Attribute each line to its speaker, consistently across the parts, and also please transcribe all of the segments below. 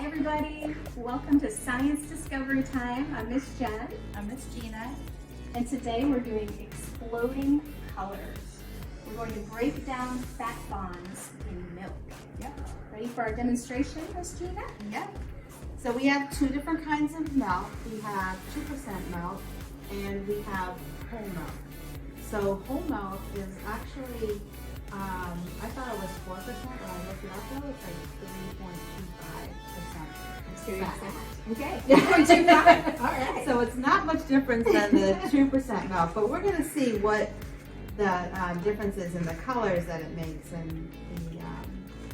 Speaker 1: everybody. Welcome to Science Discovery Time. I'm Miss Jen.
Speaker 2: I'm Miss Gina.
Speaker 1: And today we're doing exploding colors. We're going to break down fat bonds in milk.
Speaker 2: Yep.
Speaker 1: Ready for our demonstration, Miss Gina?
Speaker 2: Yep. So we have two different kinds of milk. We have 2% milk and we have whole milk. So whole milk is actually, I thought it was 4%, but I looked it up though, it's like 3.25%.
Speaker 1: Okay, 3.25. All right.
Speaker 2: So it's not much difference than the 2% milk, but we're gonna see what the difference is in the colors that it makes and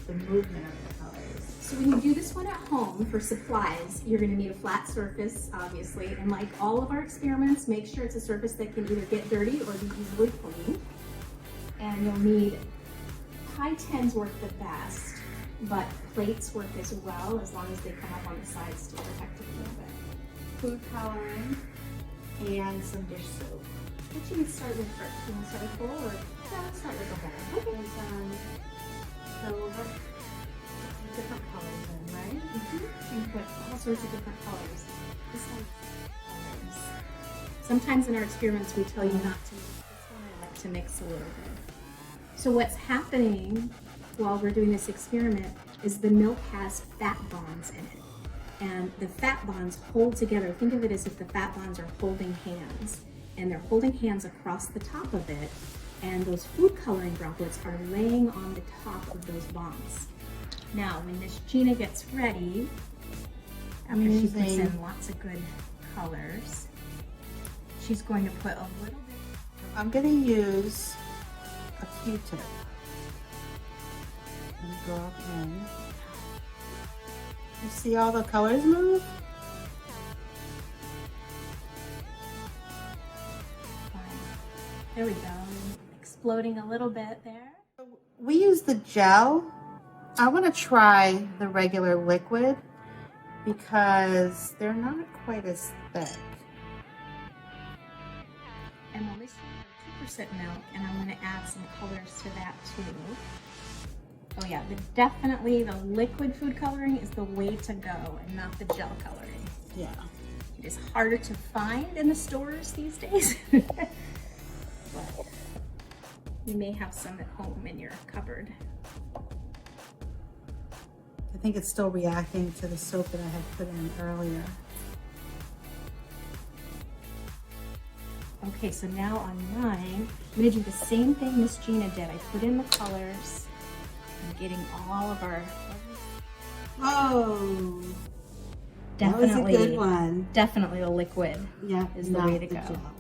Speaker 2: the movement of the colors.
Speaker 1: So when you do this one at home for supplies, you're going to need a flat surface, obviously, and like all of our experiments, make sure it's a surface that can either get dirty or be easily cleaned. And you'll need high tens work the best, but plates work as well, as long as they come up on the sides to protect it a little bit.
Speaker 2: Food coloring and some dish soap.
Speaker 1: What should we start with first? You want to start with bowl or?
Speaker 2: Yeah, let's start with the whole.
Speaker 1: Okay.
Speaker 2: Silver, different colors in, right?
Speaker 1: You can put all sorts of different colors. Just like colors. Sometimes in our experiments we tell you not to mix this one. I like to mix a little bit. So what's happening while we're doing this experiment is the milk has fat bonds in it. And the fat bonds hold together. Think of it as if the fat bonds are holding hands. And they're holding hands across the top of it. And those food coloring droplets are laying on the top of those bonds. Now, when Miss Gina gets ready, after she puts in lots of good colors, she's going to put a little bit.
Speaker 2: I'm going to use a Q-tip and go up in. You see all the colors move?
Speaker 1: There we go. Exploding a little bit there.
Speaker 2: We use the gel. I want to try the regular liquid because they're not quite as thick.
Speaker 1: And we'll listen to 2% milk, and I'm going to add some colors to that too. Oh yeah, definitely the liquid food coloring is the way to go and not the gel coloring.
Speaker 2: Yeah.
Speaker 1: It is harder to find in the stores these days. But you may have some at home in your cupboard.
Speaker 2: I think it's still reacting to the soap that I had put in earlier.
Speaker 1: Okay, so now on mine, I'm gonna do the same thing Miss Gina did. I put in the colors. I'm getting all of our...
Speaker 2: Oh!
Speaker 1: Definitely,
Speaker 2: that was a good one.
Speaker 1: Definitely the liquid is the way to go.
Speaker 2: Gel.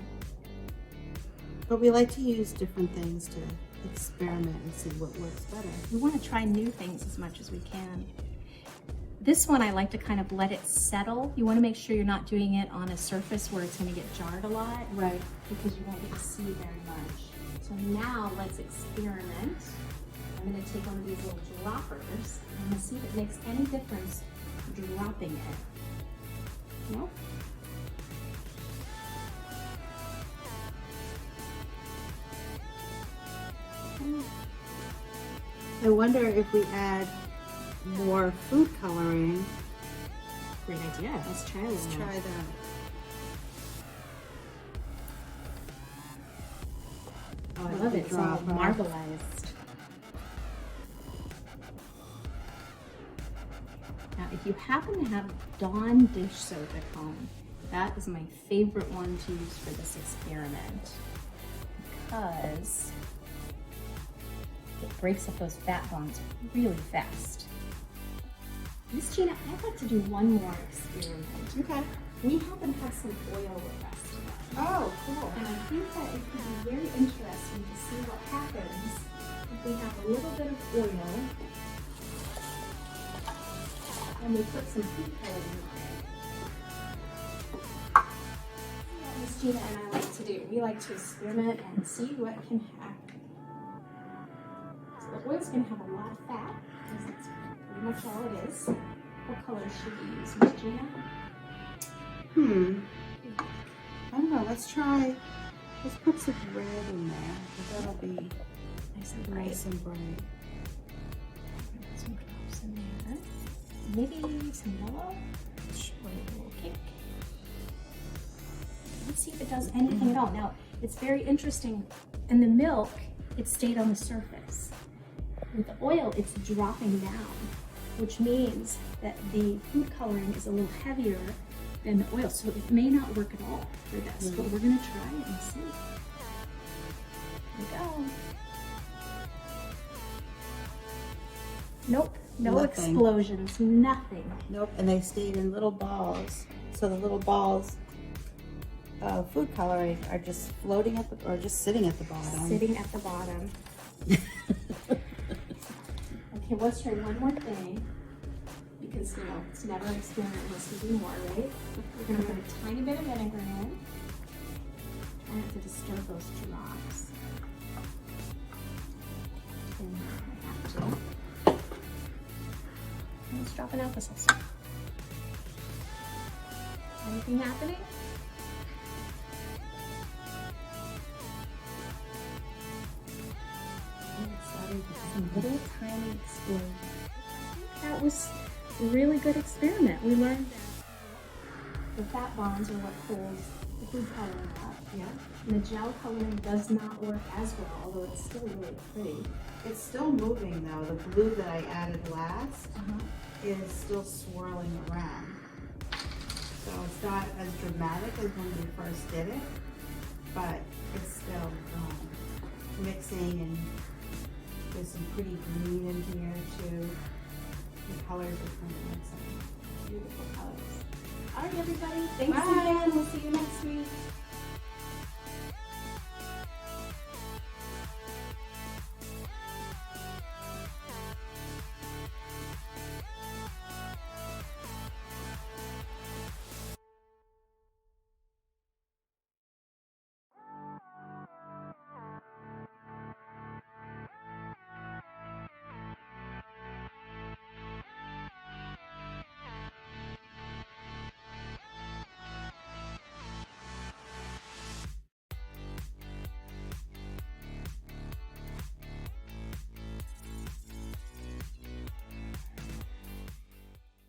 Speaker 2: But we like to use different things to experiment and see what works better.
Speaker 1: We want to try new things as much as we can. This one I like to kind of let it settle. You want to make sure you're not doing it on a surface where it's going to get jarred a lot.
Speaker 2: Right.
Speaker 1: Because you won't get to see very much. So now let's experiment. I'm going to take one of these little droppers and I'm going to see if it makes any difference dropping it. Nope.
Speaker 2: I wonder if we add more food coloring.
Speaker 1: Great idea. Let's try
Speaker 2: Let's try that.
Speaker 1: Oh, I love it. It's all marbleized. Now, if you happen to have Dawn dish soap at home, that is my favorite one to use for this experiment because it breaks up those fat bonds really fast. Miss Gina, I'd like to do one more experiment.
Speaker 2: Okay.
Speaker 1: We happen to have some oil with us today.
Speaker 2: Oh, cool.
Speaker 1: And I think that it could be very interesting to see what happens if we have a little bit of oil and we put some food coloring on it. What Miss Gina and I like to do, we like to experiment and see what can happen. So the oil's going to have a lot of fat, because that's pretty much all it is. What color should we use, Miss Gina?
Speaker 2: I don't know, let's put some red in there, because that'll be
Speaker 1: Nice and bright.
Speaker 2: nice and bright.
Speaker 1: Put some drops in there. maybe some yellow. Or a little pink. Let's see if it does anything at all. Now, it's very interesting. In the milk, it stayed on the surface. With the oil, it's dropping down, which means that the food coloring is a little heavier than the oil, so it may not work at all for this, but we're gonna try it and see. Here we go. Nope, no
Speaker 2: Nothing.
Speaker 1: explosions, nothing.
Speaker 2: Nope, and they stayed in little balls. So the little balls of food coloring are just floating at the, or just sitting at the bottom.
Speaker 1: Sitting at the bottom. Okay, let's try one more thing. Because, you know, it's never an experiment unless we do more, right? We're gonna put a tiny bit of vinegar in. Try not to disturb those drops. And I have to. And let's drop an alka-seltzer. Anything happening? And it started with some little tiny explosion. That was a really good experiment. We learned that the fat bonds are what holds the food coloring up.
Speaker 2: Yeah.
Speaker 1: And the gel coloring does not work as well, although it's still really pretty.
Speaker 2: It's still moving though. The blue that I added last is still swirling around. So it's not as dramatic as when we first did it, but it's still mixing, and there's some pretty green in here too. The colors are kind of mixing.
Speaker 1: Beautiful colors. All right, everybody. Thanks
Speaker 2: Bye.
Speaker 1: again. We'll see you next week.